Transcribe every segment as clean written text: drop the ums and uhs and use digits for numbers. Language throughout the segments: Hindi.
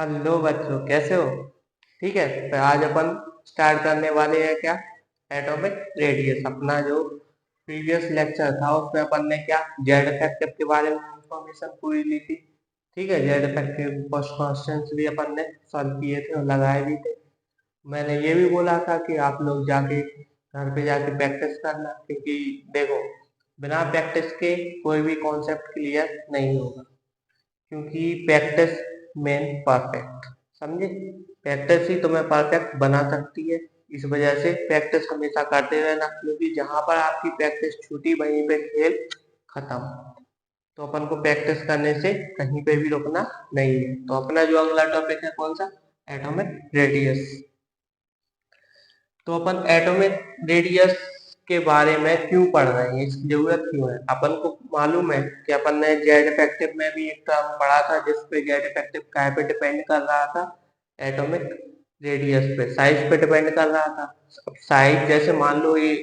हेलो बच्चों, कैसे हो? ठीक है। तो आज अपन स्टार्ट करने वाले हैं क्या? Atomic radius. अपना जो प्रीवियस लेक्चर था उसमें अपन ने क्या जेड इफेक्टिव के बारे में इंफॉर्मेशन पूरी ली थी। ठीक है, जेड इफेक्टिव कुछ क्वेश्चंस भी अपन ने सॉल्व किए थे और लगाए भी थे। मैंने ये भी बोला था कि आप लोग जाके घर पे जाके प्रैक्टिस करना, क्योंकि देखो, बिना प्रैक्टिस के कोई भी कॉन्सेप्ट क्लियर नहीं होगा। क्योंकि प्रैक्टिस मेन परफेक्ट, समझे? प्रैक्टिस ही तुम्हें परफेक्ट बना सकती है। इस वजह से प्रैक्टिस हमेशा करते रहना, क्योंकि जहां पर आपकी प्रैक्टिस छूटी वहीं पे खेल खत्म। तो अपन को प्रैक्टिस करने से कहीं पे भी रुकना नहीं है। तो अपना जो अगला टॉपिक है कौन सा? Atomic radius. तो अपन एटॉमिक रेडियस के बारे में क्यों पढ़ रहे हैं, इसकी जरूरत क्यों है? अपन को मालूम है कि अपन ने जेड इफेक्टिव में भी एक टर्म पढ़ा था जिसपे जेड इफेक्टिव काय पे डिपेंड कर रहा था? एटॉमिक रेडियस पे, साइज पे डिपेंड कर रहा था। अब साइज जैसे मान लो ये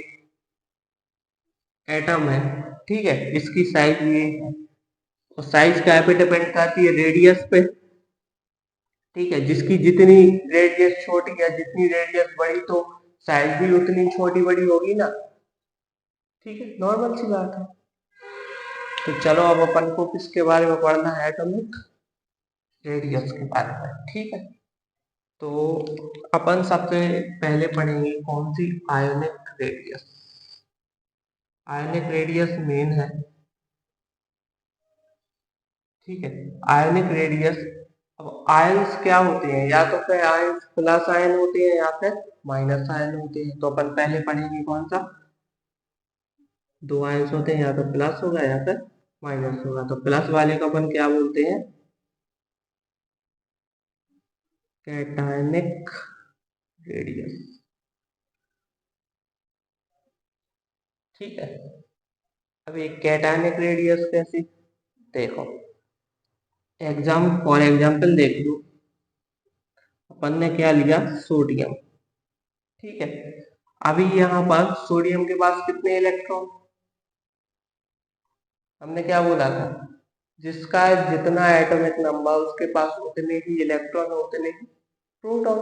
एटम है, ठीक है, इसकी साइज ये है, और साइज काय पे डिपेंड करती है? रेडियस पे। ठीक है, जिसकी जितनी रेडियस छोटी है, जितनी रेडियस बड़ी, तो साइज भी उतनी छोटी बड़ी होगी ना। ठीक है, नॉर्मल सी बात है। तो चलो अब अपन को किसके बारे में पढ़ना है? एटॉमिक रेडियस के बारे में। ठीक है, तो अपन सबसे पहले पढ़ेंगे कौन सी? Ionic radius. Ionic radius main है। ठीक है, आयोनिक रेडियस। अब आयंस क्या होते हैं? या तो फिर आयंस प्लस आयन होते हैं या फिर माइनस आयन होते हैं। तो अपन पहले पढ़ेंगे कौन सा? दो आयंस होते हैं, या तो प्लस होगा या फिर माइनस होगा। तो प्लस वाले को अपन क्या बोलते हैं? Cationic radius. ठीक है, अब ये कैटायनिक रेडियस कैसी? देखो, फॉर एग्जाम्पल देख लो। अपन ने क्या लिया? सोडियम। ठीक है, अभी यहाँ पर सोडियम के पास कितने इलेक्ट्रॉन? हमने क्या बोला था? जिसका जितना एटॉमिक नंबर उसके पास उतने ही इलेक्ट्रॉन और उतने ही प्रोटॉन।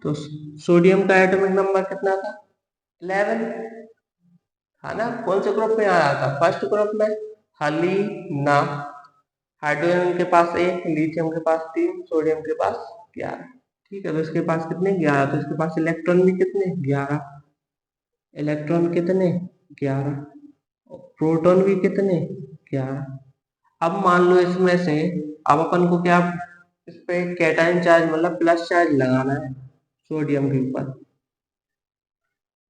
तो सोडियम का एटॉमिक नंबर कितना था? 11। था ना? कौन से ग्रुप में आ रहा था? फर्स्ट ग्रुप में। हली ना, हाइड्रोजन के पास 1, लिथियम के पास 3, सोडियम के पास 11। ठीक है, तो इसके पास कितने? 11। तो इसके पास इलेक्ट्रॉन भी कितने? 11। इलेक्ट्रॉन कितने? 11। प्रोटॉन भी कितने? 11। अब मान लो इसमें से, अब अपन को क्या, इस पे कैटायन चार्ज मतलब प्लस चार्ज लगाना है सोडियम के ऊपर।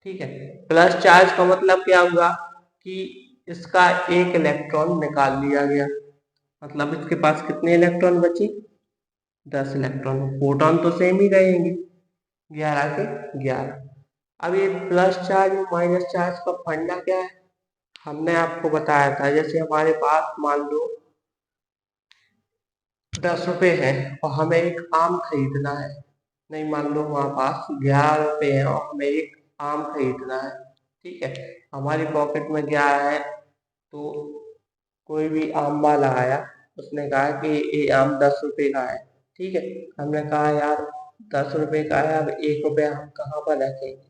ठीक है, प्लस चार्ज का मतलब क्या हुआ कि इसका एक इलेक्ट्रॉन निकाल लिया गया। मतलब इसके पास कितने इलेक्ट्रॉन बचे? 10 इलेक्ट्रॉन। प्रोटॉन तो सेम ही रहेंगे, 11 के 11। अब ये प्लस चार्ज और माइनस चार्ज का फंडा क्या है? हमने आपको बताया था, जैसे हमारे पास मान लो 10 रुपए है और हमें एक आम खरीदना है। नहीं, मान लो हमारे पास 11 रुपए है और हमें एक आम खरीदना है। ठीक है, हमारी पॉकेट में क्या है? तो कोई भी आम वाला आया, उसने कहा कि ये आम 10 रुपए का है। ठीक है, हमने कहा यार 10 रुपए का है, अब 1 रुपया हम कहाँ पर रखेंगे?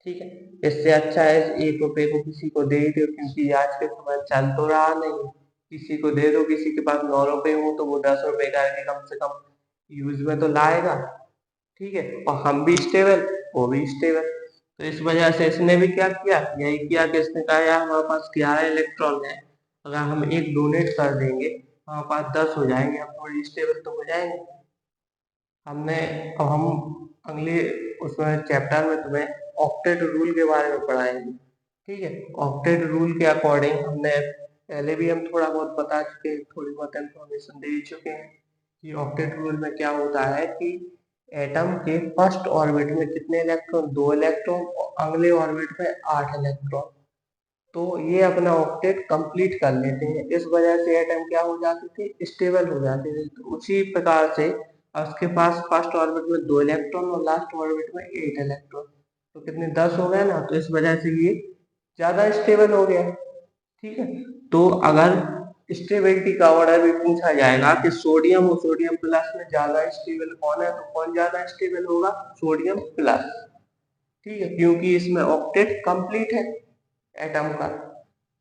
ठीक है, इससे अच्छा है 1 रुपए को किसी को दे दो, क्योंकि आज के समय चल तो रहा नहीं। किसी को दे दो, किसी के पास 9 रुपए हो तो वो 10 रुपए का कम से कम यूज में तो लाएगा। ठीक है, और हम भी स्टेबल, वो भी स्टेबल। तो इस वजह से इसने भी क्या किया? यही किया कि इसने कहा यार हमारे पास 11 इलेक्ट्रॉन है, अगर हम एक डोनेट कर देंगे हमारे पास 10 हो जाएंगे, हम थोड़ी स्टेबल तो हो जाएंगे। हमने, अब हम अगले उसमें चैप्टर में तुम्हें ऑक्टेट रूल के बारे में पढ़ाएंगे। ठीक है, ऑक्टेट रूल के अकॉर्डिंग हमने पहले भी हम थोड़ा बहुत बता चुके हैं, थोड़ी बहुत इंफॉर्मेशन दे चुके हैं कि ऑक्टेट रूल में क्या होता है कि एटम के फर्स्ट ऑर्बिट में कितने इलेक्ट्रॉन? 2 इलेक्ट्रॉन, और अगले ऑर्बिट में 8 इलेक्ट्रॉन। तो ये अपना ऑक्टेट कंप्लीट कर लेते हैं। इस वजह से एटम क्या हो जाते थे? स्टेबल हो जाते थे। तो उसी प्रकार से उसके पास फर्स्ट ऑर्बिट में 2 इलेक्ट्रॉन और लास्ट ऑर्बिट में 8 इलेक्ट्रॉन, तो कितने? 10 हो गए ना। तो इस वजह से ये ज्यादा स्टेबल हो गया। ठीक है, तो अगर स्टेबिलिटी का ऑर्डर भी पूछा जाएगा कि सोडियम और सोडियम प्लस में ज्यादा स्टेबल कौन है, तो कौन ज्यादा स्टेबल होगा, सोडियम प्लस। ठीक है, क्योंकि इसमें ऑक्टेट कंप्लीट है एटम का,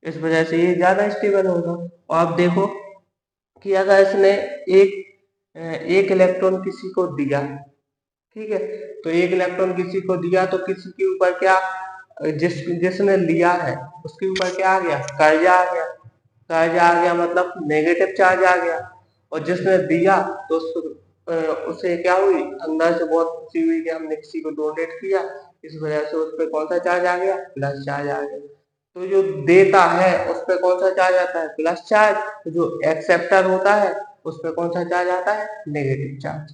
इस वजह से ये ज्यादा स्टेबल होगा। और आप देखो कि अगर इसने एक इलेक्ट्रॉन किसी को दिया, ठीक है, तो एक इलेक्ट्रॉन किसी को दिया तो किसी के ऊपर क्या, जिसने लिया है उसके ऊपर क्या आ गया, कर्जा आ गया। कर्जा आ गया मतलब नेगेटिव चार्ज आ गया। और जिसने दिया तो उसे क्या हुई, अंदर से बहुत खुशी हुई कि हमने किसी को डोनेट किया, इस वजह से उस पर कौन सा चार्ज आ गया, प्लस चार्ज आ गया। तो जो देता है उस पर कौन सा चार्ज आता है, प्लस चार्ज। तो जो एक्सेप्टर होता है उस पर कौन सा चार्ज आता है, नेगेटिव चार्ज।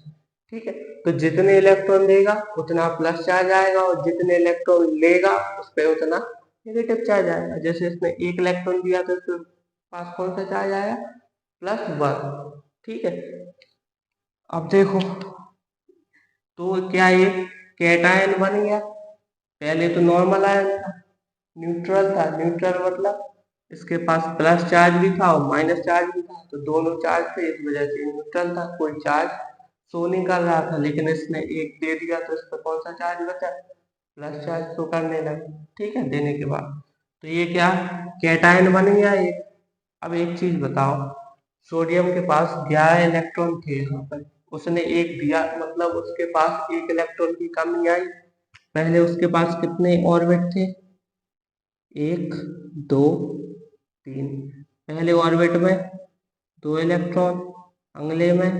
ठीक है, तो जितने इलेक्ट्रॉन देगा उतना प्लस चार्ज आएगा, और जितने इलेक्ट्रॉन लेगा उस पर उतना नेगेटिव चार्ज आएगा। जैसे इसने एक इलेक्ट्रॉन दिया तो इसके पास कौन सा चार्ज आया, +1। ठीक है, अब देखो तो क्या ये कैटायन बन गया, पहले तो नॉर्मल आयन था, न्यूट्रल था। न्यूट्रल मतलब इसके पास प्लस चार्ज भी था और माइनस चार्ज भी था, तो दोनों चार्ज थे, इस वजह से न्यूट्रल था, कोई चार्ज शो नहीं कर रहा था। लेकिन इसने एक दे दिया तो इस पर कौन सा चार्ज बचा, प्लस चार्ज शो करने लगा। ठीक है, देने के बाद तो ये क्या, कैटायन बन गया ये। अब एक चीज बताओ, सोडियम के पास 11 इलेक्ट्रॉन थे यहाँ पर, उसने एक दिया मतलब उसके पास एक इलेक्ट्रॉन की कमी आई। पहले उसके पास कितने ऑर्बिट थे, 1 2 3। पहले ऑर्बिट में 2 इलेक्ट्रॉन, अगले में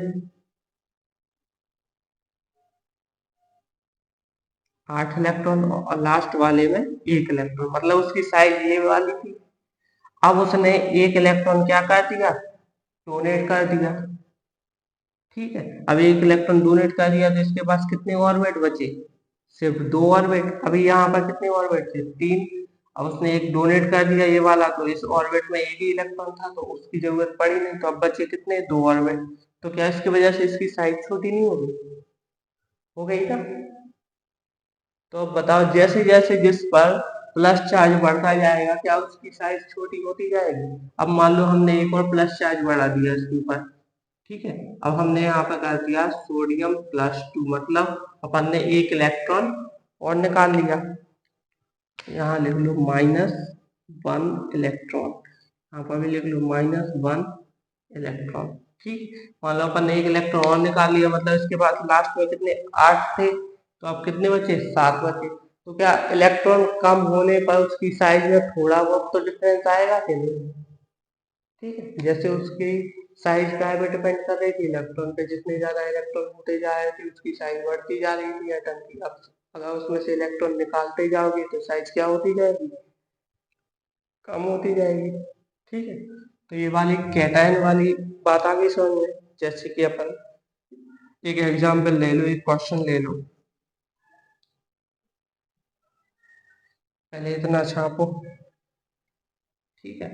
8 इलेक्ट्रॉन, और लास्ट वाले में 1 इलेक्ट्रॉन, मतलब उसकी साइज ये वाली थी। अब उसने एक इलेक्ट्रॉन क्या कर दिया, डोनेट कर दिया। ठीक है, अब एक इलेक्ट्रॉन डोनेट कर दिया तो इसके पास कितने ऑर्बिट बचे, सिर्फ 2 ऑर्बिट। अभी यहाँ पर कितने ऑर्बिट थे, 3। अब उसने एक डोनेट कर दिया ये वाला, तो इस ऑर्बिट में एक ही इलेक्ट्रॉन था तो उसकी जरूरत पड़ी नहीं, तो अब बचे कितने, 2 ऑर्बिट। तो क्या इसकी वजह से इसकी साइज छोटी नहीं होगी, हो गई ना। तो अब बताओ, जैसे जैसे जिस पर प्लस चार्ज बढ़ता जाएगा क्या उसकी साइज छोटी होती जाएगी। अब मान लो हमने एक और प्लस चार्ज बढ़ा दिया इसके ऊपर, ठीक है, अब हमने यहाँ पर कर दिया सोडियम +2, मतलब अपन ने एक इलेक्ट्रॉन और निकाल लिया। यहाँ लिख लो -1 इलेक्ट्रॉन, यहाँ पर भी लिख लो -1 इलेक्ट्रॉन। ठीक, मान लो अपन ने एक इलेक्ट्रॉन और निकाल लिया, मतलब इसके बाद लास्ट में कितने, 8 थे, तो अब कितने बचे, 7 बचे। तो क्या इलेक्ट्रॉन कम होने पर उसकी साइज में थोड़ा बहुत तो डिफरेंस आएगा कि नहीं। ठीक है, जैसे उसकी साइज काय पे डिपेंड कर रही थी, इलेक्ट्रॉन पे। जितने ज्यादा इलेक्ट्रॉन होते जा रहे थे उसकी साइज बढ़ती जा रही थी एटम की। अब अगर उसमें से इलेक्ट्रॉन निकालते जाओगे तो साइज क्या होती जाएगी, कम होती जाएगी। ठीक है, तो ये वाली कैटायन वाली बात आ गई समझ में। जैसे कि अपन एक एग्जाम्पल ले लो, एक क्वेश्चन ले लो, पहले इतना छापो, ठीक है,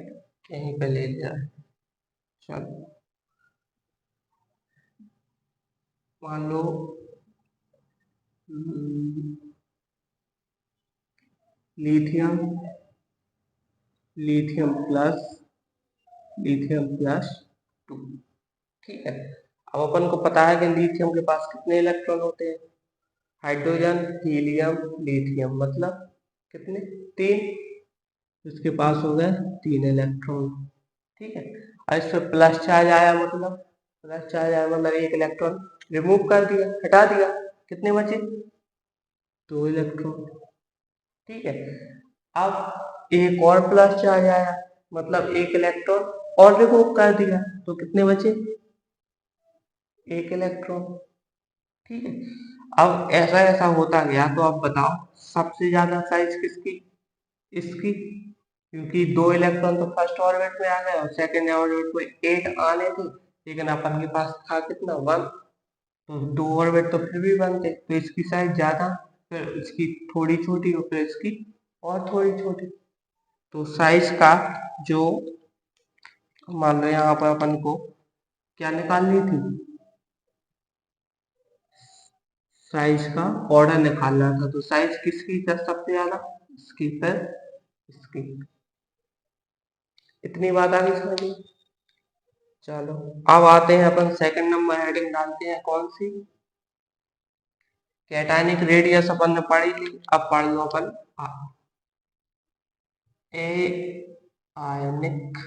यहीं पे ले लिया है। चलो मान लो लिथियम, लिथियम प्लस, लिथियम +2। ठीक है, अब अपन को पता है कि लिथियम के पास कितने इलेक्ट्रॉन होते हैं, हाइड्रोजन हीलियम लिथियम, मतलब कितने, 3। इसके पास हो गए 3 इलेक्ट्रॉन। ठीक है, और इस पर प्लस चार्ज आया, मतलब प्लस चार्ज आया मतलब एक इलेक्ट्रॉन रिमूव कर दिया, हटा दिया, कितने बचे, 2 इलेक्ट्रॉन। ठीक है, अब एक और प्लस चार्ज आया, मतलब एक इलेक्ट्रॉन और रिमूव कर दिया, तो कितने बचे, 1 इलेक्ट्रॉन। ठीक है, अब ऐसा ऐसा होता गया, तो अब बताओ सबसे ज्यादा साइज किसकी, इसकी, क्योंकि 2 इलेक्ट्रॉन तो फर्स्ट ऑर्बिट में आ गए और सेकेंड ऑर्बिट में 8 आने थे, लेकिन अपन के पास था कितना, 1। तो 2 ऑर्बिट तो फिर भी 1 थे, तो इसकी साइज ज्यादा, फिर इसकी थोड़ी छोटी और फिर इसकी और थोड़ी छोटी। तो साइज का जो, मान लो यहाँ पर अपन को क्या निकालनी थी, साइज का ऑर्डर निकालना था। तो साइज किसकी सबसे ज्यादा, इसकी, फिर इसकी। इतनी बात आ गई समझ में। चलो अब आते हैं अपन सेकंड नंबर हेडिंग डालते हैं कौन सी, कैटायनिक रेडियस अपन ने पढ़ी थी, अब पढ़ लो अपन ए आयनिक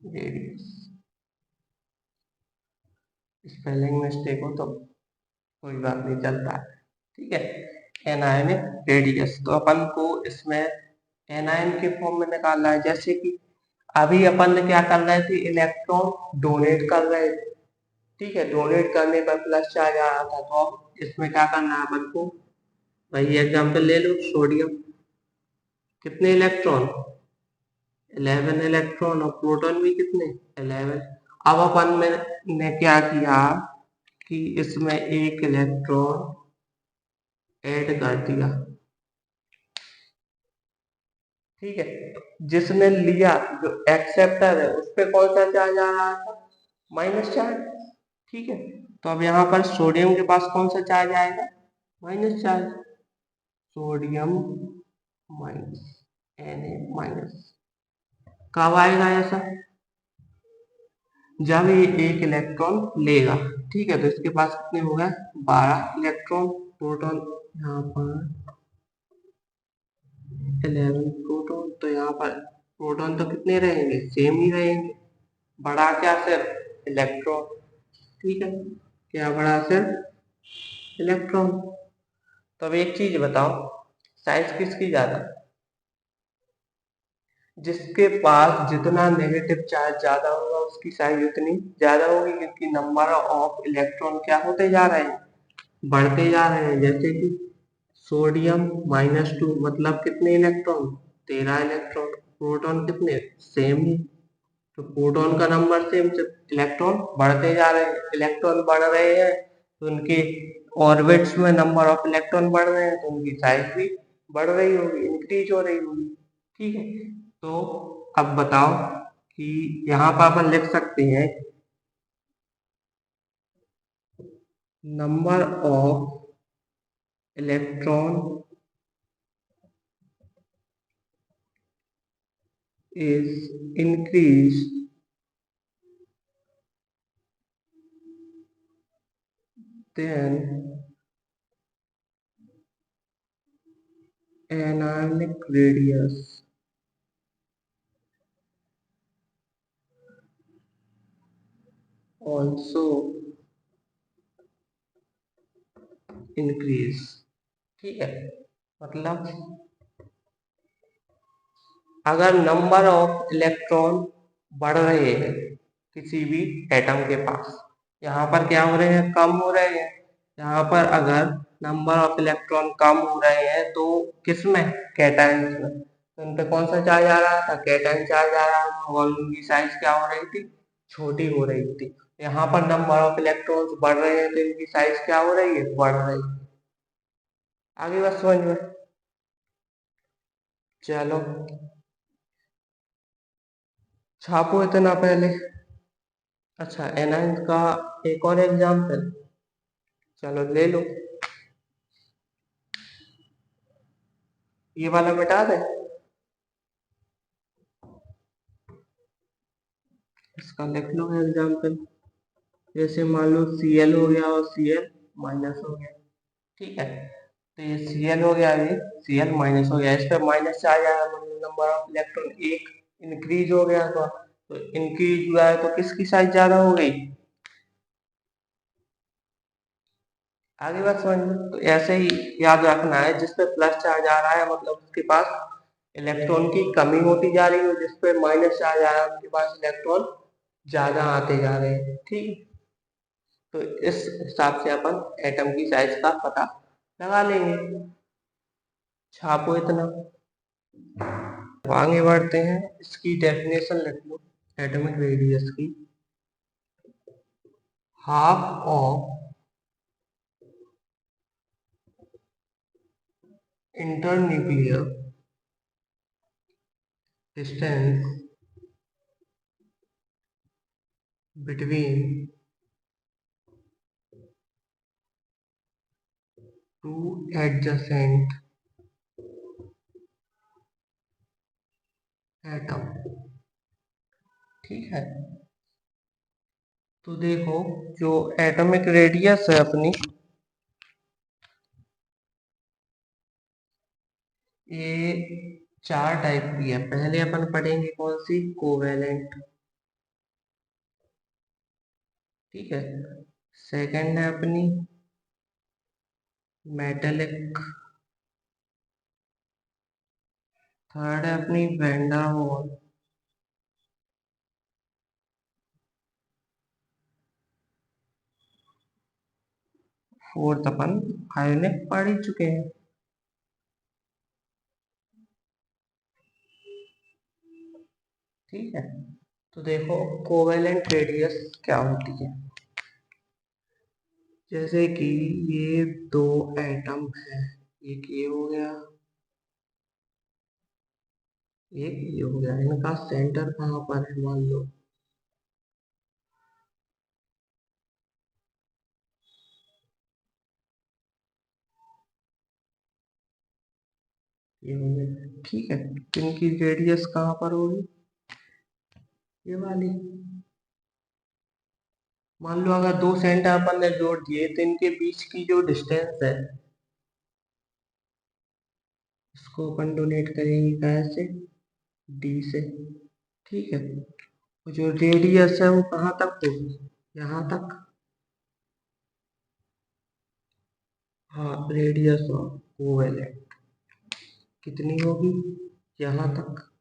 रेडियस। स्पेलिंग मिस्टेक हो तो कोई बात नहीं, चलता है, ठीक है। एनायनिक रेडियस, तो अपन को इसमें एनायन के फॉर्म में निकालना है। जैसे कि अभी अपन ने क्या कर रहे थे, इलेक्ट्रॉन डोनेट कर रहे थे, ठीक है। डोनेट करने पर प्लस चार्ज आ रहा था, तो अब इसमें क्या करना है अपन को, वही एग्जाम्पल ले लो, सोडियम, कितने इलेक्ट्रॉन, 11 इलेक्ट्रॉन, और प्रोटॉन भी कितने, 11। अब अपन ने क्या किया कि इसमें एक इलेक्ट्रॉन ऐड कर दिया, ठीक है। जिसने लिया, जो एक्सेप्टर है, उस पर कौन सा चार्ज आ रहा था, माइनस चार्ज, ठीक है। तो अब यहाँ पर सोडियम के पास कौन सा चार्ज आएगा, minus charge, sodium minus, Na minus. कब आएगा ऐसा, जब ये एक इलेक्ट्रॉन लेगा, ठीक है। तो इसके पास कितने हो गए, 12 इलेक्ट्रॉन, प्रोटॉन यहाँ पर 11 प्रोटॉन, तो यहाँ पर प्रोटॉन तो कितने रहेंगे, सेम ही रहेंगे, बड़ा क्या, सिर्फ इलेक्ट्रॉन, ठीक है। क्या बड़ा, सिर्फ इलेक्ट्रॉन। तो अब एक चीज बताओ, साइज किसकी ज्यादा, जिसके पास जितना नेगेटिव चार्ज ज्यादा होगा उसकी साइज उतनी ज्यादा होगी, क्योंकि नंबर ऑफ इलेक्ट्रॉन क्या होते जा रहे हैं, बढ़ते जा रहे हैं। जैसे कि सोडियम -2 मतलब कितने इलेक्ट्रॉन, 13 इलेक्ट्रॉन, प्रोटॉन कितने, सेम ही। तो प्रोटॉन का नंबर सेम, इलेक्ट्रॉन बढ़ते जा रहे हैं, इलेक्ट्रॉन बढ़ रहे हैं तो उनके ऑर्बिट्स में नंबर ऑफ इलेक्ट्रॉन बढ़ रहे हैं, तो उनकी साइज भी बढ़ रही होगी, इंक्रीज हो रही होगी, ठीक है। तो अब बताओ कि यहाँ पर अपन लिख सकते हैं number of electron is increased then anionic radius also increase, ठीक है। मतलब अगर नंबर ऑफ इलेक्ट्रॉन बढ़ रहे हैं किसी भी एटम के पास, यहाँ पर क्या हो रहे हैं, कम हो रहे हैं। यहाँ पर अगर नंबर ऑफ इलेक्ट्रॉन कम हो रहे हैं तो किसमें, कैटायंस में, तो उन पे कौन सा चार्ज आ रहा था, कैटायन चार्ज आ रहा था, और उनकी साइज क्या हो रही थी, छोटी हो रही थी। यहाँ पर नंबर ऑफ इलेक्ट्रॉन्स बढ़ रहे हैं तो इनकी साइज क्या हो रही है, बढ़ रही है। आगे बस समझ में, चलो छापो इतना पहले। अच्छा, एनाइन का एक और एग्जाम्पल, चलो ले लो, ये वाला मिटा दे, इसका लिख लो एग्जाम्पल। जैसे मान लो Cl हो गया और Cl माइनस हो गया, ठीक है। तो ये Cl हो गया, ये Cl माइनस हो गया, इस पर माइनस चार्ज आया, मतलब नंबर ऑफ इलेक्ट्रॉन एक इंक्रीज हो गया, तो इंक्रीज हुआ है तो किसकी साइज ज्यादा हो गई, आगे बात समझ में। तो ऐसे ही याद रखना है, जिस पे प्लस चार्ज आ रहा है मतलब उसके पास इलेक्ट्रॉन की कमी होती जा रही है, जिस पे माइनस चार्ज आ रहा है उनके पास इलेक्ट्रॉन ज्यादा आते जा रहे हैं, ठीक। तो इस हिसाब से अपन एटम की साइज का पता लगा लेंगे। छापो इतना, आगे बढ़ते हैं, इसकी डेफिनेशन लिख लो एटॉमिक रेडियस की। Half of internuclear distance between two adjacent atom. ठीक है, तो देखो जो एटॉमिक रेडियस है अपनी, ये 4 टाइप की है। पहले अपन पढ़ेंगे कौन सी, कोवेलेंट। ठीक है, सेकंड है अपनी मेटेलिक, थर्ड है अपनी वैन डार वाल, फोर्थ अपन आयोनिक पढ़ ही चुके हैं। ठीक है, तो देखो कोवेलेंट रेडियस क्या होती है। जैसे कि ये दो एटम है, एक ये हो गया, एक ये हो गया, इनका सेंटर कहाँ पर है, मान लो ये हो गया। ठीक है, तो इनकी रेडियस कहाँ पर होगी, ये वाली। मान लो अगर दो सेंटर अपन ने जोड़ दिए तो इनके बीच की जो डिस्टेंस है इसको अपन डोनेट करेंगे कहाँ से, डी से। ठीक है, और जो रेडियस है वो कहाँ तक होगी, यहाँ तक। हाँ, रेडियस ऑफ कोवेलेंट कितनी होगी, यहाँ तक।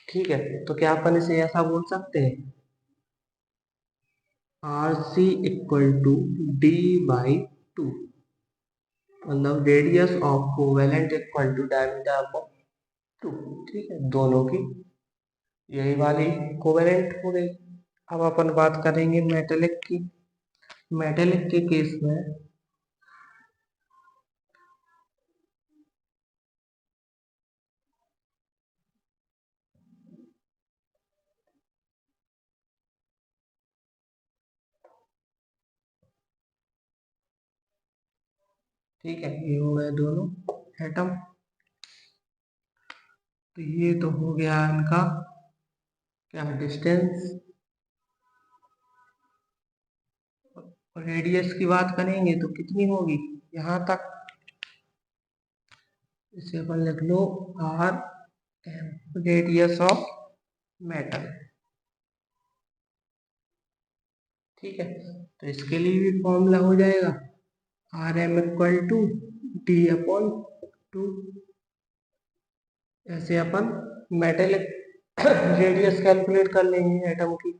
ठीक है, तो क्या अपन इसे ऐसा बोल सकते हैं, R C equal to D by two, मतलब radius of covalent equal to diameter upon two. ठीक है, दोनों की यही वाली कोवेलेंट हो गई। अब अपन बात करेंगे मेटेलिक की। मेटेलिक के केस में ठीक है, ये हो गए दोनों एटम। तो ये तो हो गया इनका क्या, डिस्टेंस। और रेडियस की बात करेंगे तो कितनी होगी, यहाँ तक। इसे अपन लिख लो R M, radius of metal. ठीक है, तो इसके लिए भी फॉर्मूला हो जाएगा, R M equal to D upon two. ऐसे अपन मेटेलिक रेडियस कैलकुलेट कर लेंगे एटम की।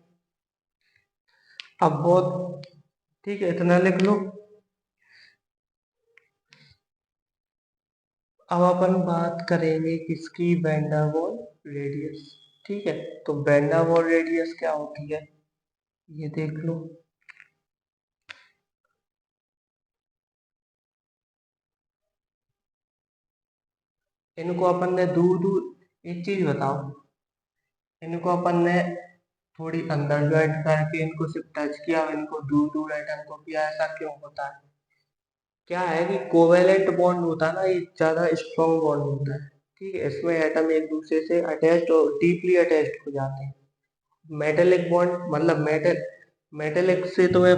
अब बहुत, ठीक है, इतना लिख लो। अब अपन बात करेंगे किसकी, वैन डार वाल रेडियस। ठीक है, तो वैन डार वाल रेडियस क्या होती है, ये देख लो। इनको अपन ने दूर दूर, एक चीज बताओ, इनको अपन ने थोड़ी अंदर ज्वाइंट करके इनको सिर्फ टच किया और इनको दूर दूर एटम को किया, ऐसा क्यों होता है। क्या है कि कोवेलेंट बॉन्ड होता है ना, ये ज्यादा स्ट्रॉन्ग बॉन्ड होता है। ठीक है, इसमें एटम एक दूसरे से अटैच्ड और डीपली अटैच्ड हो जाते हैं। मेटेलिक बॉन्ड मतलब मेटेलिक से तुम्हें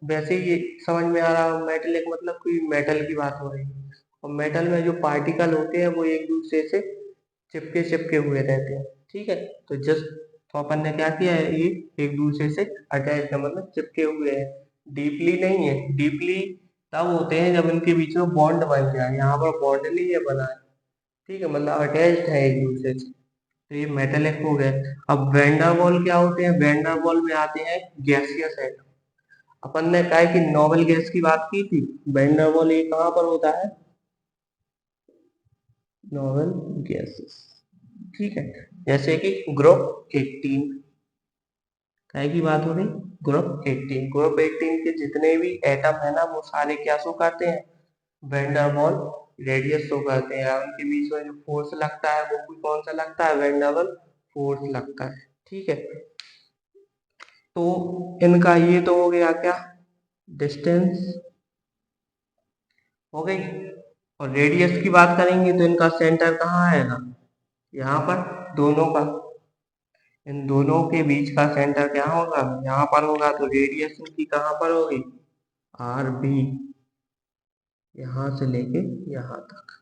वैसे ही समझ में आ रहा, मेटेलिक मतलब कोई मेटल की बात हो रही है। और मेटल में जो पार्टिकल होते हैं वो एक दूसरे से चिपके चिपके हुए रहते हैं। ठीक है, तो जस्ट तो अपन ने क्या किया है, ये एक दूसरे से अटैच है, मतलब चिपके हुए हैं, डीपली नहीं है। डीपली तब होते हैं जब इनके बीच में बॉन्ड बन जाए, यहाँ पर बॉन्ड नहीं है बना है। ठीक है, मतलब अटैच्ड है एक दूसरे से। तो ये मेटेलिक हो गए। अब वैंडरवॉल क्या होते हैं, वैंडरवॉल में आते हैं गैसियस एटम। अपन ने कहा है कि नोबल गैस की बात की थी, वैंडरवॉल ये कहाँ पर होता है, नोबल गैसेस। ठीक है, जैसे कि ग्रुप 18 काय की बात हो रही, ग्रुप 18 के जितने भी एटम है ना वो सारे क्या शो करते हैं, वैंडरवॉल रेडियस शो करते हैं। उनके बीच में जो फोर्स लगता है वो भी कौन सा लगता है, वैंडरवॉल फोर्स लगता है। ठीक है, तो इनका ये तो हो गया क्या, डिस्टेंस हो गई। और रेडियस की बात करेंगे तो इनका सेंटर कहाँ आएगा, यहाँ पर दोनों का, इन दोनों के बीच का सेंटर क्या होगा, यहाँ पर होगा। तो रेडियस इनकी कहाँ पर होगी, आर बी, यहाँ से लेके यहाँ तक।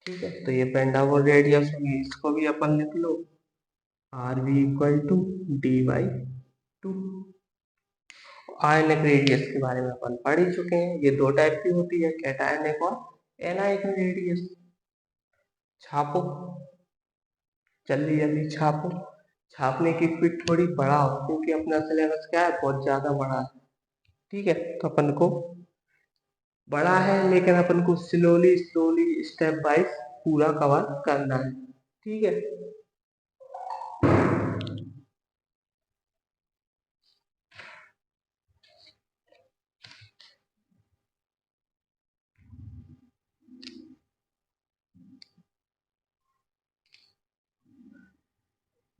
ठीक है, तो ये पेंटागोन रेडियस होगी, इसको भी अपन लिख लो, R B equal to D by two. Ionic radius के बारे में अपन पढ़ ही चुके हैं, ये दो टाइप की होती है, कैटायनिक और एनायनिक रेडियस। छापो, जल्दी जल्दी छापो। छापने की स्पीड थोड़ी बढ़ाओ, क्योंकि अपना सिलेबस क्या है, बहुत ज्यादा बड़ा है। ठीक है, तो अपन को बड़ा है, लेकिन अपन को स्लोली स्लोली स्टेप वाइज पूरा कवर करना है। ठीक है,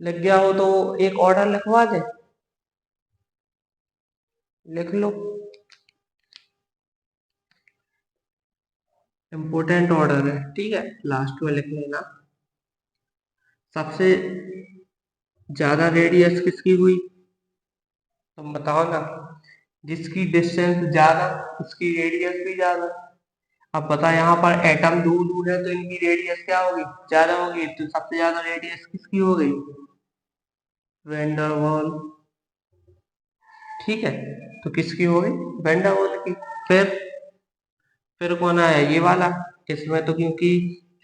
लग गया हो तो एक ऑर्डर लिखवा दे, लिख लो, इम्पोर्टेंट ऑर्डर है। ठीक है, लास्ट में लिख लेना। सबसे ज्यादा रेडियस किसकी हुई, तुम बताओ ना। जिसकी डिस्टेंस ज्यादा उसकी रेडियस भी ज्यादा। अब बता, यहाँ पर एटम दूर दूर है तो इनकी रेडियस क्या होगी, ज्यादा होगी। तो सबसे ज्यादा रेडियस किसकी हो गई, वेंडरवॉल। ठीक है, तो किसकी हो गई, वेंडरवॉल की। फिर फिर कौन आया, ये वाला। इसमें तो क्योंकि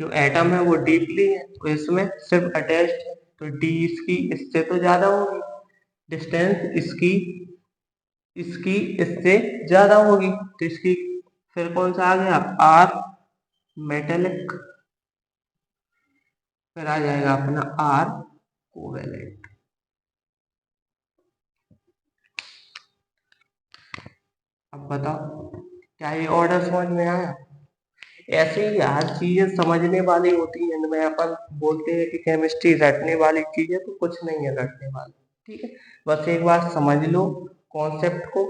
जो एटम है वो डीपली है, तो इसमें सिर्फ अटैच्ड है, तो डी इसकी इससे तो ज्यादा होगी, डिस्टेंस इसकी इसकी इससे ज्यादा होगी, तो इसकी फिर कौन सा आ गया, आर मेटेलिक। फिर आ जाएगा अपना आर कोवेलेंट। अब बताओ, क्या ये ऑर्डर समझ में आया। ऐसे ही हर चीजें समझने वाली होती है, इनमें अपन बोलते हैं कि केमिस्ट्री रटने वाली चीज है, तो कुछ नहीं है रटने वाली। ठीक है, बस एक बार समझ लो कॉन्सेप्ट को।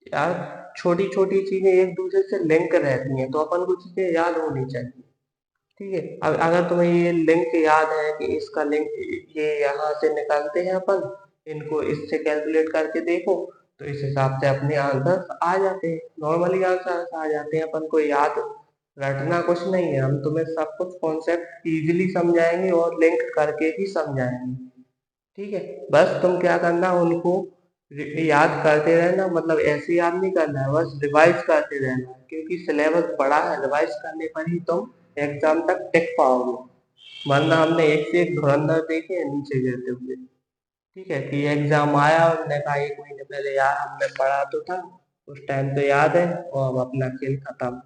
यार छोटी छोटी चीजें एक दूसरे से लिंक रहती हैं, तो अपन को चीजें याद होनी चाहिए। ठीक है, अब अगर तुम्हें ये लिंक याद है कि इसका लिंक ये यहाँ से निकालते हैं अपन, इनको इससे कैलकुलेट करके देखो, तो इस हिसाब से अपने आंसर आ जाते हैं, नॉर्मली आंसर आ जाते हैं। अपन को याद रटना कुछ नहीं है, हम तुम्हें सब कुछ कॉन्सेप्ट इजीली समझाएंगे और लिंक करके ही समझाएंगे। ठीक है, बस तुम क्या करना, उनको याद करते रहना, मतलब ऐसे याद नहीं करना है, बस रिवाइज करते रहना है, क्योंकि सिलेबस बड़ा है, रिवाइज करने पर ही तुम एग्जाम तक टिक पाओगे। वरना हमने एक से एक धुरंधर देखे हैं नीचे गिरते हुए। ठीक है, कि एग्जाम आया और उन्होंने कहा 1 महीने पहले यार हमने पढ़ा तो था, उस टाइम तो याद है, और अब अपना खेल खत्म।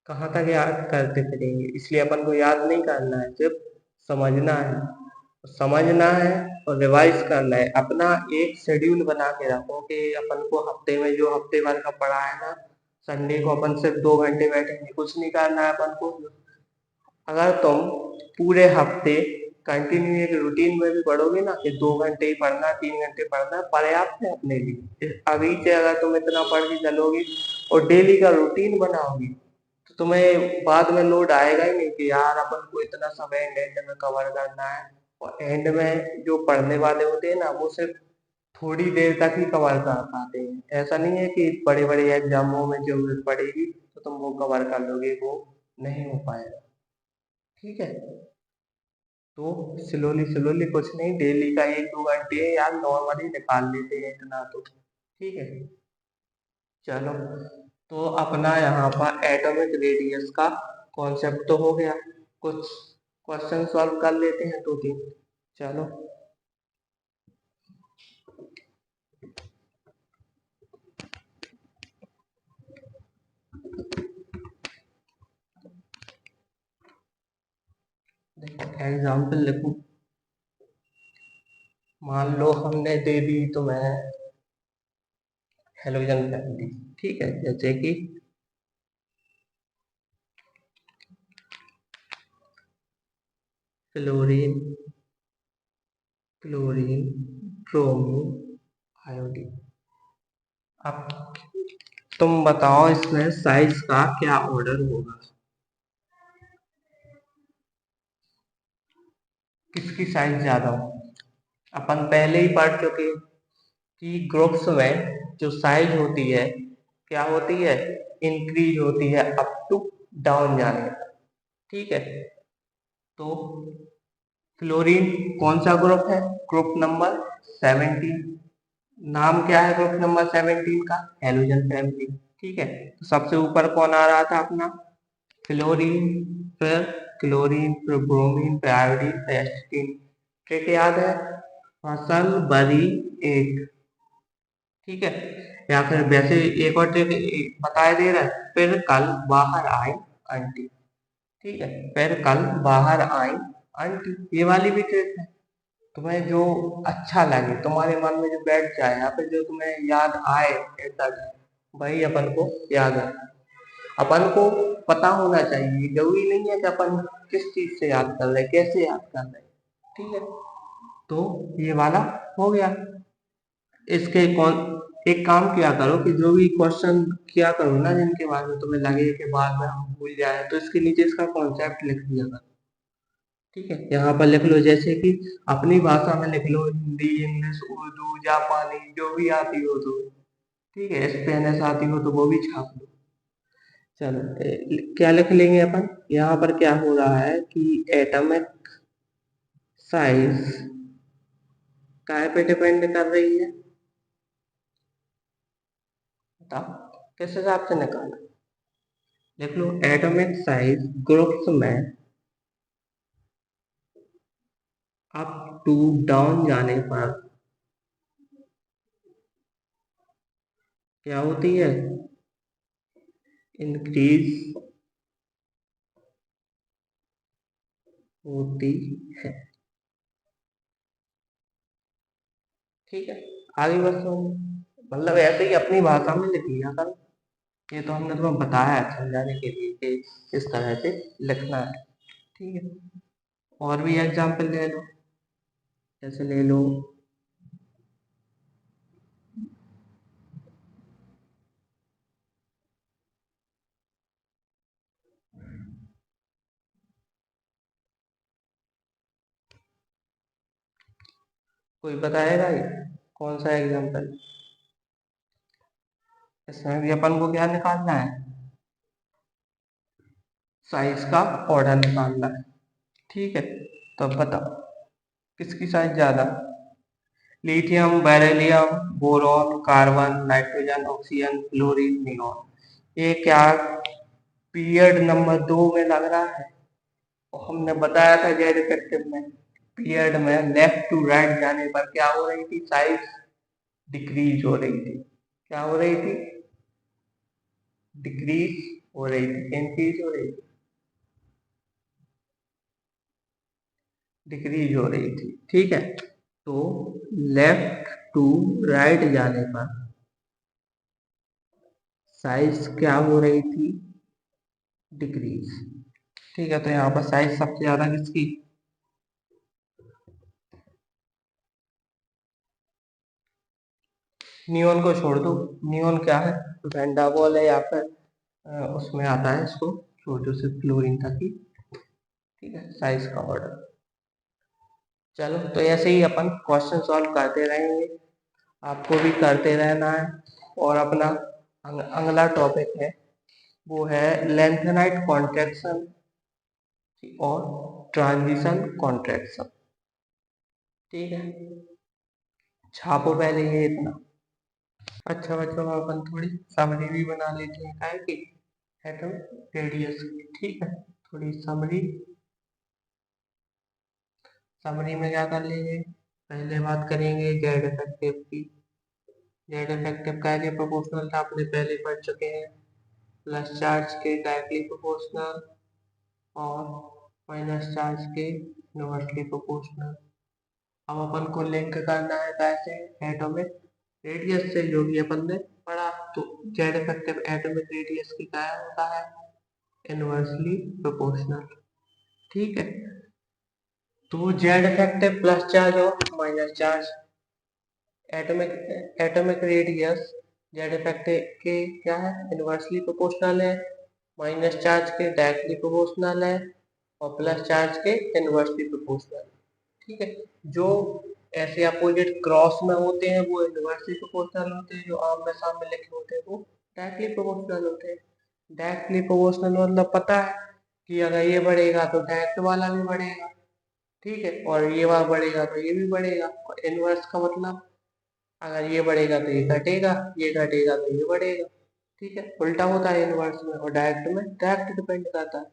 कहाँ तक याद करते फिरेंगे, इसलिए अपन को याद नहीं करना है, सिर्फ समझना है। समझना है और रिवाइज करना है। अपना एक शेड्यूल बना के रखो कि अपन को हफ्ते में जो हफ्ते भर का पढ़ा है ना, संडे को अपन सिर्फ 2 घंटे बैठेंगे, कुछ नहीं करना है अपन को। अगर तुम पूरे हफ्ते कंटिन्यू एक रूटीन में भी पढ़ोगे ना कि 2 घंटे ही पढ़ना, 3 घंटे पढ़ना, पर्याप्त है अपने लिए। अभी से अगर तुम इतना पढ़ के चलोगे और डेली का रूटीन बनाओगे, तो तुम्हें बाद में लोड आएगा ही नहीं कि यार अपन को इतना समय एंड में कवर करना है। और एंड में जो पढ़ने वाले होते हैं ना, वो सिर्फ थोड़ी देर तक ही कवर कर पाते हैं। ऐसा नहीं है कि बड़े बड़े एग्जामों में जरूरत पड़ेगी तो तुम वो कवर कर लोगे, वो नहीं हो पाएगा। ठीक है, तो स्लोली स्लोली कुछ नहीं, डेली का 1-2 घंटे यार नॉर्मली निकाल लेते हैं इतना तो। ठीक है, चलो, तो अपना यहाँ पर एटॉमिक रेडियस का कॉन्सेप्ट तो हो गया, कुछ क्वेश्चन सॉल्व कर लेते हैं 2-3। चलो, देखो एग्जाम्पल लिखूं। मान लो हमने दे दी तुम्हें हेलोजन फैमिली। ठीक है, जैसे कि फ्लोरीन, क्लोरीन, ब्रोमीन, आयोडीन। अब तुम बताओ इसमें साइज का क्या ऑर्डर होगा, किसकी साइज ज्यादा हो। अपन पहले ही पढ़ चुके कि ग्रुप्स में जो साइज होती है क्या होती है, इंक्रीज होती है अप टू डाउन जाने तक। ठीक है, तो फ्लोरीन कौन सा ग्रुप है, ग्रुप नंबर 17। नाम क्या है ग्रुप नंबर 17 का, हेलोजन फैमिली। ठीक है, तो सबसे ऊपर कौन आ रहा था अपना, फ्लोरीन, फिर क्लोरीन, फिर ब्रोमीन, फिर आयोडीन, फिर एस्टीन। ट्रिक याद है, फसल बरी एक। ठीक है, या फिर वैसे एक और ट्रिक बताया दे रहा है, फिर कल बाहर आई आंटी। ठीक है, फिर कल बाहर आई आंटी, ये वाली भी ट्रिक है। तुम्हें जो अच्छा लगे, तुम्हारे मन में जो बैठ जाए, या फिर जो तुम्हें याद आए ऐसा वही अपन को याद है। अपन को पता होना चाहिए, जरूरी नहीं है कि अपन किस चीज से याद कर रहे हैं, कैसे याद कर रहे हैं। ठीक है, तो ये वाला हो गया। इसके कौन, एक काम किया करो कि जो भी क्वेश्चन किया करो ना जिनके बारे में तुम्हें लगे कि बाद में हम भूल जाए, तो इसके नीचे इसका कॉन्सेप्ट लिख दिया करो। ठीक है, यहाँ पर लिख लो, जैसे कि अपनी भाषा में लिख लो, हिंदी, इंग्लिश, उर्दू, जापानी, जो भी आती हो तो। ठीक है, स्पेनिश आती हो तो वो भी छाप लो। चलो क्या लिख लेंगे अपन, यहाँ पर क्या हो रहा है कि एटॉमिक साइज काय पे डिपेंड कर रही है, बताओ किस हिसाब से निकाला। देख लो, एटॉमिक साइज ग्रुप्स में अप टू डाउन जाने पर क्या होती है, इंक्रीज होती है। ठीक है, आगे बस मतलब ऐसे ही अपनी भाषा में लिख लिया करो। ये तो हमने तुम्हें बताया है समझाने के लिए कि किस तरह से लिखना है। ठीक है, और भी एग्जाम्पल ले लो, जैसे ले लो, कोई बताएगा ये कौन सा एग्जाम्पल। इसमें भी अपन को क्या निकालना है, साइज का ऑर्डर निकालना है। ठीक है, तो अब बताओ किसकी साइज ज्यादा, lithium, beryllium, boron, carbon, nitrogen, oxygen, fluorine, neon. ये क्या पीरियड नंबर 2 में लग रहा है, और हमने बताया था जेड इफेक्टिव में, पीरियड में लेफ्ट टू राइट जाने पर क्या हो रही थी, साइज डिक्रीज हो रही थी। क्या हो रही थी, डिक्रीज हो रही थी, इंक्रीज हो रही थी, डिक्रीज हो रही थी। ठीक है, तो लेफ्ट टू राइट जाने पर साइज क्या हो रही थी, डिक्रीज। ठीक है, तो यहाँ पर साइज सबसे ज्यादा किसकी, नियोन को छोड़ दो, नियोन क्या है, वेंडाबॉल है, या फिर उसमें आता है, इसको छोड़ दो, सिर्फ फ्लोरीन तक ही। ठीक है, साइज का ऑर्डर। चलो, तो ऐसे ही अपन क्वेश्चन सॉल्व करते रहेंगे, आपको भी करते रहना है। और अपना अगला टॉपिक है, वो है लेंथेनाइट कॉन्ट्रैक्शन और ट्रांजिशन कॉन्ट्रैक्शन। ठीक है, छापो पहले ये इतना। अच्छा बच्चों, अपन थोड़ी समरी भी बना लेते हैं, काहे की एटम रेडियस की। ठीक है, थोड़ी समरी, समरी में क्या कर लेंगे, पहले बात करेंगे जेड इफेक्टिव की। जेड इफेक्टिव का लिए प्रोपोर्शनल था, आपने पहले पढ़ चुके हैं, प्लस चार्ज के डायरेक्टली प्रोपोर्शनल और माइनस चार्ज के इनवर्सली प्रोपोर्शनल। अब अपन को लिंक करना है कैसे, एटॉमिक रेडियस से, जो भी अपन ने पढ़ा। तो जेड इफेक्टिव एटॉमिक रेडियस की क्या होता है, इनवर्सली प्रोपोर्शनल। ठीक है, तो जेड इफेक्टिव प्लस चार्ज और minus charge, atomic atomic radius Z effect के क्या है, इनवर्सली प्रोपोर्शनल है, माइनस चार्ज के डायरेक्टली प्रोपोर्शनल है, और प्लस चार्ज के इनवर्सली प्रोपोर्शनल। ठीक है, जो ऐसे अपोजिट क्रॉस में होते हैं वो इनवर्सली प्रोपोर्शनल होते हैं, जो आमने सामने लिखे होते हैं वो डायरेक्टली प्रोपोर्शनल होते हैं। डायरेक्टली प्रोपोर्शनल मतलब पता है कि अगर ये बढ़ेगा तो डायरेक्ट वाला भी बढ़ेगा, ठीक है, और ये वाला बढ़ेगा तो ये भी बढ़ेगा। और इनवर्स का मतलब अगर ये बढ़ेगा तो ये घटेगा, ये घटेगा तो ये बढ़ेगा, ठीक है, उल्टा होता है इनवर्स में, और डायरेक्ट में डायरेक्ट डिपेंड करता है।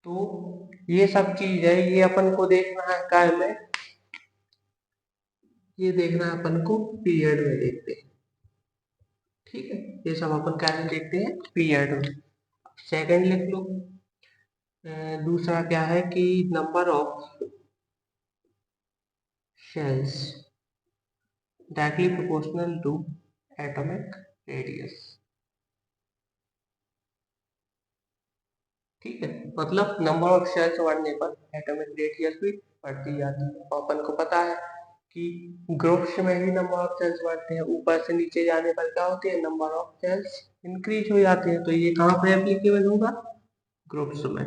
तो ये सब चीज है, ये अपन को देखना है काय में, ये देखना है अपन को पीरियड में देखते हैं, ठीक है, ये सब अपन क्या में देखते हैं, पीरियड में। सेकंड लिख लो। दूसरा क्या है कि number of shells directly proportional to atomic radius. ठीक है, मतलब नंबर ऑफ शेल्स बढ़ने पर एटॉमिक रेडियस भी बढ़ती जाती है। और अपन को पता है कि ग्रुप्स में भी नंबर ऑफ सेल्स बढ़ते हैं, ऊपर से नीचे जाने पर क्या होती है, नंबर ऑफ सेल्स इंक्रीज हो जाते हैं। तो ये कहाँ पर एप्लीकेबल होगा, ग्रुप्स में,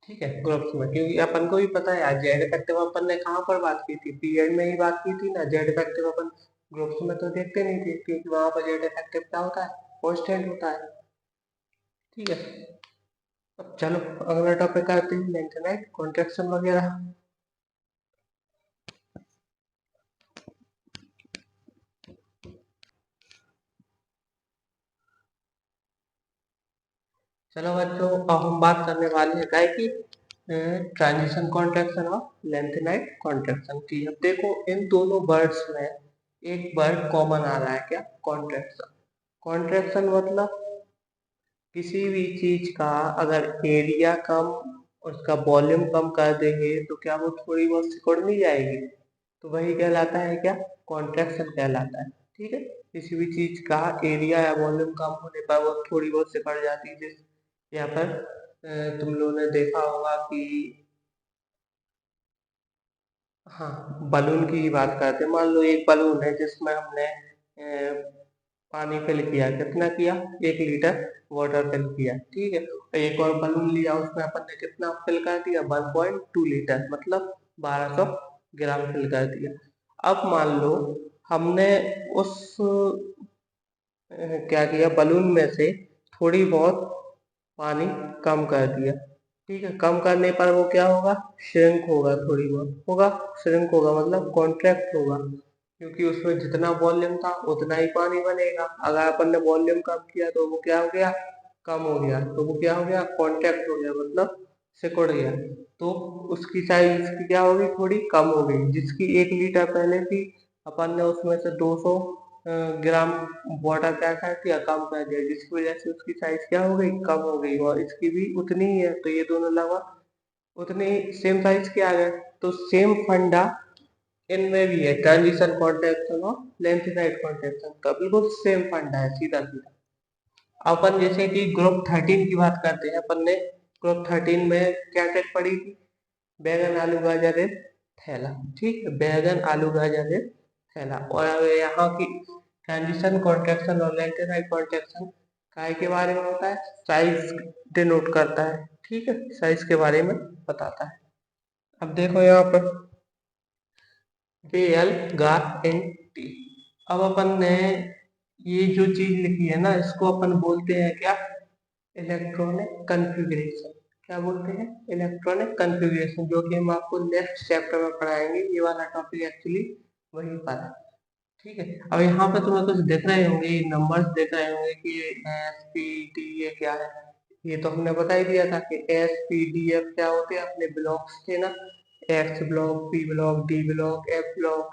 ठीक है, ग्रुप्स में, क्योंकि अपन को भी पता है यार जेड इफेक्टिव अपन ने कहाँ पर बात की थी, पीरियड में ही बात की थी ना। जेड इफेक्टिव अपन ग्रुप्स में तो देखते नहीं थे, क्योंकि वहां पर जेड इफेक्टिव क्या होता है, कांस्टेंट होता है, ठीक है। अब चलो अगला टॉपिक आते हैं, लेंथेनाइट कॉन्ट्रैक्शन वगैरह। चलो बच्चों, अब हम बात करने वाले हैं क्या की, ट्रांजिशन कॉन्ट्रैक्शन और लेंथेनाइट कॉन्ट्रैक्शन की। अब देखो इन दोनों वर्ड्स में एक वर्ड कॉमन आ रहा है, क्या, कॉन्ट्रैक्शन। कॉन्ट्रैक्शन मतलब किसी भी चीज का अगर एरिया कम, उसका वॉल्यूम कम कर देंगे तो क्या वो थोड़ी बहुत सिकुड़ नहीं जाएगी, तो वही कहलाता है क्या, कॉन्ट्रैक्शन कहलाता है, ठीक है। किसी भी चीज का एरिया या वॉल्यूम कम होने पर वो थोड़ी बहुत सिकुड़ जाती है। यहाँ पर तुम लोगों ने देखा होगा कि, हाँ, बलून की ही बात करते हैं। मान लो एक बलून है जिसमें हमने पानी फिल किया, कितना किया, 1 लीटर वाटर फिल किया, ठीक है। एक और बलून लिया, उसमें अपन ने कितना फिल कर दिया, 1.2 लीटर, मतलब 1200 ग्राम फिल कर दिया। अब मान लो हमने उस क्या किया, बलून में से थोड़ी बहुत पानी कम कर दिया, ठीक है। कम करने पर वो क्या होगा, श्रिंक होगा, थोड़ी बहुत होगा, श्रिंक होगा मतलब कॉन्ट्रैक्ट होगा, क्योंकि उसमें जितना वॉल्यूम था उतना ही पानी बनेगा। अगर अपन ने वॉल्यूम कम किया तो वो क्या हो गया, कम हो गया, तो वो क्या हो गया, कॉन्ट्रैक्ट हो गया, मतलब सिकुड़ गया। तो उसकी साइज की क्या होगी, थोड़ी कम हो गई। जिसकी 1 लीटर पहले थी, अपन ने उसमें से 200 ग्राम वाटर क्या कर दिया, कम कर दिया, जिसकी वजह से उसकी साइज क्या हो गई, कम हो गई, और इसकी भी उतनी ही है। तो ये दोनों लगभग उतने सेम साइज के आ गए। तो सेम फंडा इनमें भी है, ट्रांजिशन कॉन्ट्रैक्शन और लेंथेनाइट कॉन्ट्रैक्शन का बिल्कुल सेम फंडा है, सीधा सीधा। अपन जैसे कि ग्रुप 13 की बात करते हैं, अपन ने ग्रुप 13 में क्या टेक पढ़ी थी, बैगन आलू गाजर एक थैला, ठीक है, बैगन आलू गाजर एक थैला। और अब यहाँ की ट्रांजिशन कॉन्ट्रैक्शन और लेंथेनाइट कॉन्ट्रैक्शन काय के बारे में होता है, साइज डिनोट करता है, ठीक है, साइज के बारे में बताता है। अब देखो यहाँ पर एल गार एन टी। अब अपन ने ये जो चीज लिखी है ना, इसको अपन बोलते हैं क्या, इलेक्ट्रॉनिक कन्फिग्रेशन। क्या बोलते हैं, इलेक्ट्रॉनिक कन्फिग्रेशन, जो कि हम आपको नेक्स्ट चैप्टर में पढ़ाएंगे। ये वाला टॉपिक एक्चुअली वहीं पर है, ठीक है। अब यहाँ पे तुम्हें कुछ दिख रहे होंगे, नंबर्स दिख रहे होंगे कि एस पी डी ये क्या है। ये तो हमने बता ही दिया था कि एस पी डी एफ क्या होते हैं, अपने ब्लॉक्स थे ना, x block, P block, D block, F block,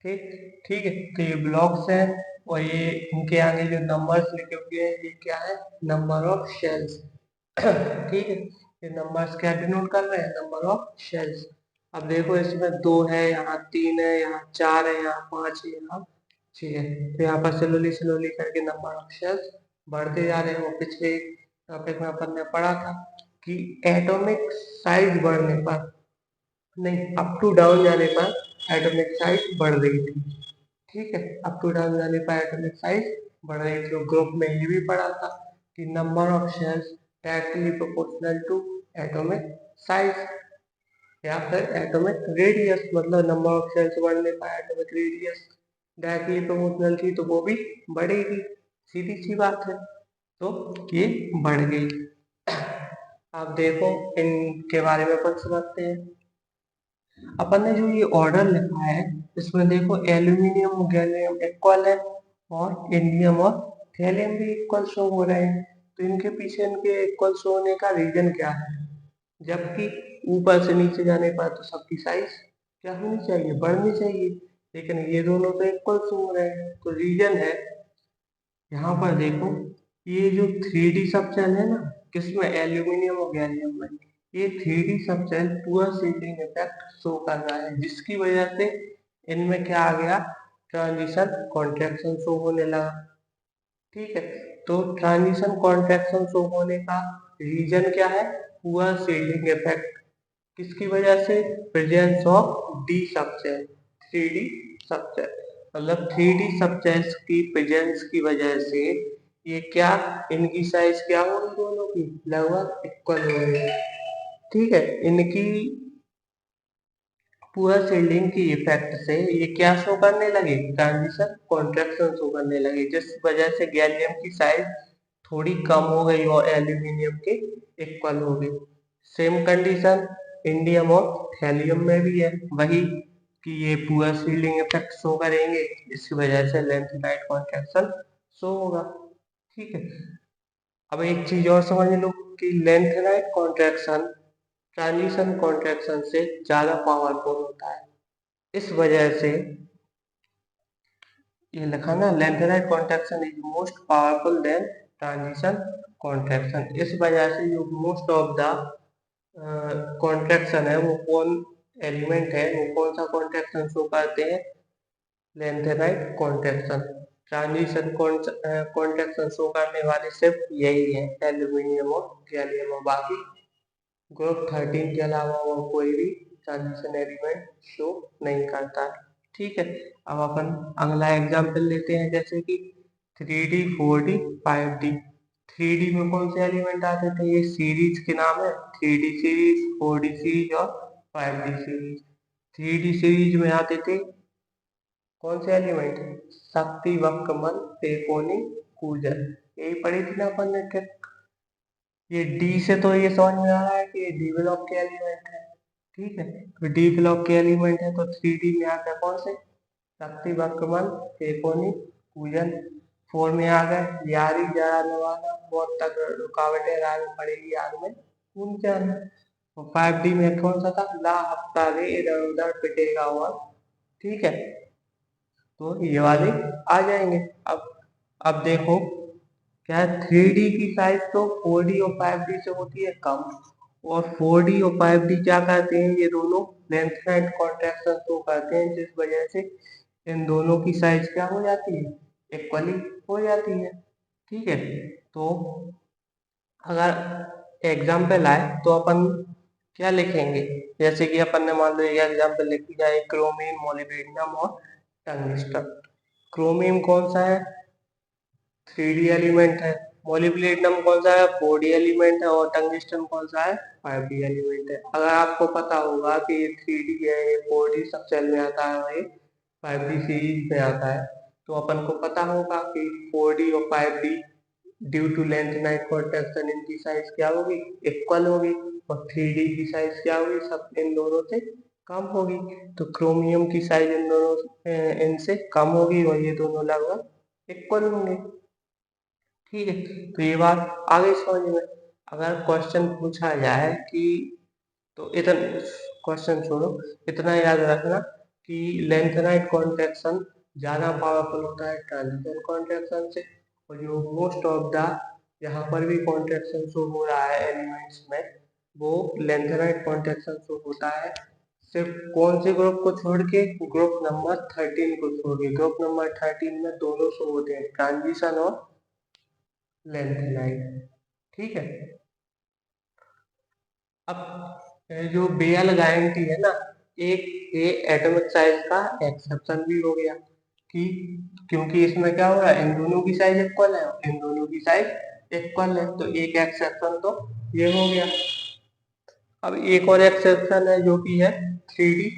ठीक, ठीक है। तो ये ब्लॉक्स हैं, और ये इनके आगे जो नंबर्स लिखे हुए हैं ये क्या है, नंबर ऑफ शेल्स, ठीक है। ये नंबर्स क्या डिनोट कर रहे हैं, नंबर ऑफ शेल्स। अब देखो इसमें 2 है, यहाँ 3 है, यहाँ 4 है, यहाँ 5 है, यहाँ 6 है। तो यहाँ पर स्लोली स्लोली करके नंबर ऑफ शेल्स बढ़ते जा रहे हैं। वो पिछले टॉपिक में अपन ने पढ़ा था कि एटॉमिक साइज बढ़ने पर, नहीं, अप टू डाउन जाने पर एटॉमिक साइज बढ़ रही थी, ठीक है। अब टू डाउन जाने पर एटॉमिक साइज बढ़ रही थी। ग्रुप में ये भी पढ़ा था कि number of shells directly proportional to atomic size या फिर एटॉमिक रेडियस, मतलब नंबर ऑफ शेल्स बढ़ने पर एटॉमिक रेडियस डायरेक्टली प्रोपोर्शनल थी तो वो भी बढ़ेगी, सीधी सी बात है। तो ये बढ़ गई। आप देखो इनके बारे में कुछ समझते हैं। अपन ने जो ये ऑर्डर लिखा है इसमें देखो एल्यूमिनियम गैलियम इक्वल है और इंडियम और थैलियम भी इक्वल शो हो रहे हैं। तो इनके पीछे इनके इक्वल शो होने का रीजन क्या है? जबकि ऊपर से नीचे जाने पर तो सबकी साइज क्या होनी चाहिए? बढ़नी चाहिए, लेकिन ये दोनों तो इक्वल शो हो रहे हैं। तो रीजन है, यहाँ पर देखो ये जो 3D सब सेल है ना, किसमें? एल्यूमिनियम और गैलियम में। ये 3D सब सेल पूरा सीलिंग इफेक्ट शो कर रहा है, जिसकी वजह से इनमें क्या आ गया? ट्रांजिशन कॉन्ट्रैक्शन शो होने लगा। ठीक है, तो ट्रांजिशन कॉन्ट्रैक्शन शो होने का रीजन क्या है? Poor ceiling effect. किसकी वजह से? Presence of D subshell, 3D subshell, मतलब 3D सबसेल्स की प्रेजेंस की वजह से ये क्या, इनकी साइज क्या होगी? दोनों की लगभग इक्वल होगी। ठीक है, इनकी पुअर सीलिंग की इफेक्ट से ये क्या शो करने लगे? ट्रांजिशन कॉन्ट्रैक्शन शो करने लगे, जिस वजह से गैलियम की साइज थोड़ी कम हो गई और एल्यूमिनियम के इक्वल हो गई। सेम कंडीशन इंडियम और थैलियम में भी है, वही कि ये पुअर सीलिंग इफेक्ट शो करेंगे, इसकी वजह से लेंथ नाइट कॉन्ट्रैक्शन शो होगा। ठीक है, अब एक चीज और समझ लो कि length night contraction transition contraction से ज्यादा पावरफुल होता है। इस वजह से ये लिखा ना, lanthanide contraction is most powerful than transition contraction. इस वजह से जो मोस्ट ऑफ द कॉन्ट्रैक्शन है वो कौन एलिमेंट है, वो कौन सा कॉन्ट्रैक्शन शो करते हैं? Lanthanide contraction. Transition contraction show करने वाले सिर्फ यही है, एल्यूमिनियम और गैलियम, और बाकी ग्रुप 13 के अलावा और कोई भी ट्रांजिशन एलिमेंट शो नहीं करता है। ठीक है, अब अपन अगला एग्जाम्पल लेते हैं, जैसे कि 3D 4D 5D। 3D में कौन से एलिमेंट आते थे? ये सीरीज के नाम है, 3D सीरीज, 4D सीरीज और 5D सीरीज। 3D सीरीज में आते थे कौन से एलिमेंट? शक्ति, वक्रमन, त्रिकोणी, कूजन। यही पढ़ी थी ना अपन ने ट्रिक। ये डी से तो ये समझ में आ रहा है कि ये डी ब्लॉक के एलिमेंट है। ठीक है, तो डी ब्लॉक के एलिमेंट है तो 3D में आ गया कौन से? शक्ति, वक्रमन, त्रिकोणी, कूजन। 4 में आ गए यारी, जरा नवाना, बहुत तक रुकावटें राह में पड़ेगी, आग में कूद जाना। और 5D में कौन सा था? ला हफ्ता रे इधर उधर पिटेगा हुआ। ठीक है, तो ये वाले आ जाएंगे। अब देखो क्या है, 3D की साइज तो 4D और 5D से होती है कम, और 4D और 5D क्या करते हैं? ये दोनों लेंथ एंड कॉन्ट्रैक्शन शो करते हैं, जिस वजह से इन दोनों की साइज क्या हो जाती है? इक्वली हो जाती है। ठीक है, तो अगर एग्जाम्पल आए तो अपन क्या लिखेंगे? जैसे कि अपन ने मान लो एक एग्जाम्पल लिख दिया है, क्रोमियम, मोलिब्डेनम और टंगस्टन। क्रोमियम कौन सा है? 3D एलिमेंट है। मोलिब्डेनम कौन सा है? 4D एलिमेंट है। और टंगस्टन कौन सा है? 5D एलिमेंट है। अगर आपको पता होगा कि ये 3D है, ये 4D सब सेल में आता है और ये 5D सीरीज में आता है, तो अपन को पता होगा कि 4D और 5D due to lanthanide contraction इनकी साइज क्या होगी? इक्वल होगी। और 3D की साइज क्या होगी? सब इन दोनों से कम होगी। तो क्रोमियम की साइज इन दोनों इनसे कम होगी और ये दोनों लगभग इक्वल होंगे। ठीक है, तो ये बात आगे समझ में। अगर क्वेश्चन पूछा जाए कि, तो इतना क्वेश्चन छोड़ो, इतना याद रखना कि लेंथेनाइट कॉन्ट्रैक्शन ज्यादा पावरफुल होता है ट्रांजिशन कॉन्ट्रैक्शन से। और जो मोस्ट ऑफ द यहाँ पर भी कॉन्ट्रैक्शन शो हो रहा है एलिमेंट्स में, वो लेंथेनाइट कॉन्ट्रैक्शन शो होता है सिर्फ कौन से ग्रुप को छोड़ के? ग्रुप नंबर 13 को छोड़ के। ग्रुप नंबर 13 में दोनों शो होते हैं, ट्रांजिशन और लेंथेनाइट। ठीक है, अब जो बेयल गारंटी है ना, एक ये एटॉमिक साइज का एक्सेप्शन भी हो गया कि क्योंकि इसमें क्या हो रहा है, इन दोनों की साइज इक्वल है, इन दोनों की साइज इक्वल है, तो एक एक्सेप्शन तो ये हो गया। अब एक और एक्सेप्शन है जो कि है 3D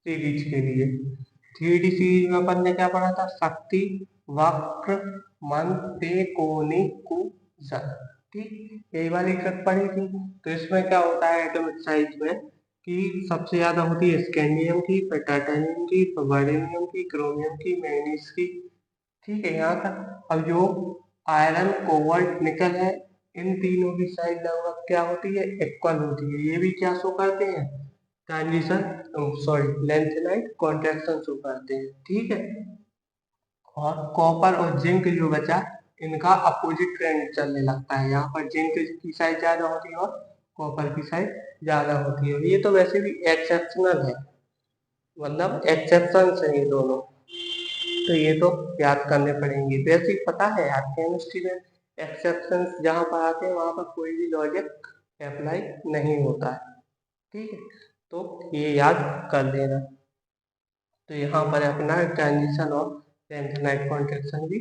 सीरीज के लिए। 3D सीरीज में अपन ने क्या पढ़ा था, शक्ति वक्र मंत्य कोनिकुजन, ठीक, यही वाली ट्रिक पढ़ी थी। तो इसमें क्या होता है एटॉमिक साइज में कि सबसे ज्यादा होती है स्कैंडियम की, फिर टाइटेनियम की, फिर बॉरियम की, क्रोमियम की, मैग्नीज की, ठीक है यहाँ तक। अब जो आयरन कोबाल्ट निकल है, इन तीनों की साइज लगभग क्या होती है, इक्वल होती है। ये भी क्या शो करते हैं, transition sorry lanthanide contraction show करते हैं, ठीक है। और कॉपर और जिंक जो बचा, इनका अपोजिट ट्रेंड चलने लगता है। यहाँ पर जिंक की साइज ज्यादा होती है और कॉपर की साइज ज्यादा होती है। ये तो वैसे भी एक्सेप्शनल है, मतलब एक्सेप्शन है ये दोनों, तो ये तो याद करने पड़ेंगे। वैसे ही पता है यार, केमिस्ट्री में एक्सेप्शन जहाँ पर आते हैं वहां पर कोई भी लॉजिक अप्लाई नहीं होता है, ठीक है, तो ये याद कर लेना। तो यहाँ पर अपना ट्रांजिशन और लेंथेनाइट कॉन्ट्रैक्शन भी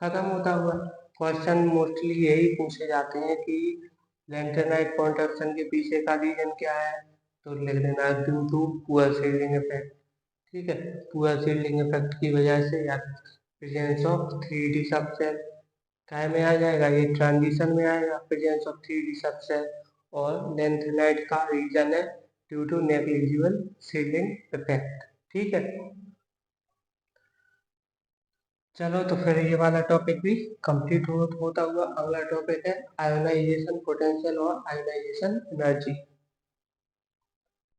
खत्म होता हुआ। क्वेश्चन मोस्टली यही पूछे जाते हैं कि लेंथेनाइट कॉन्ट्रैक्शन के पीछे का रीजन क्या है, तो लिख देना due to poor shielding effect, ठीक है। पुअर शील्डिंग इफेक्ट की वजह से या प्रेजेंस ऑफ 3D सबसेल, काय में आ जाएगा, ये ट्रांजिशन में आएगा, प्रेजेंस ऑफ 3D सबसेल। और लेंथेनाइट का रीजन है due to negligible shielding effect, ठीक है। चलो तो फिर ये वाला टॉपिक भी कंप्लीट होता हुआ। अगला टॉपिक है आयोनाइजेशन पोटेंशियल और आयोनाइजेशन एनर्जी।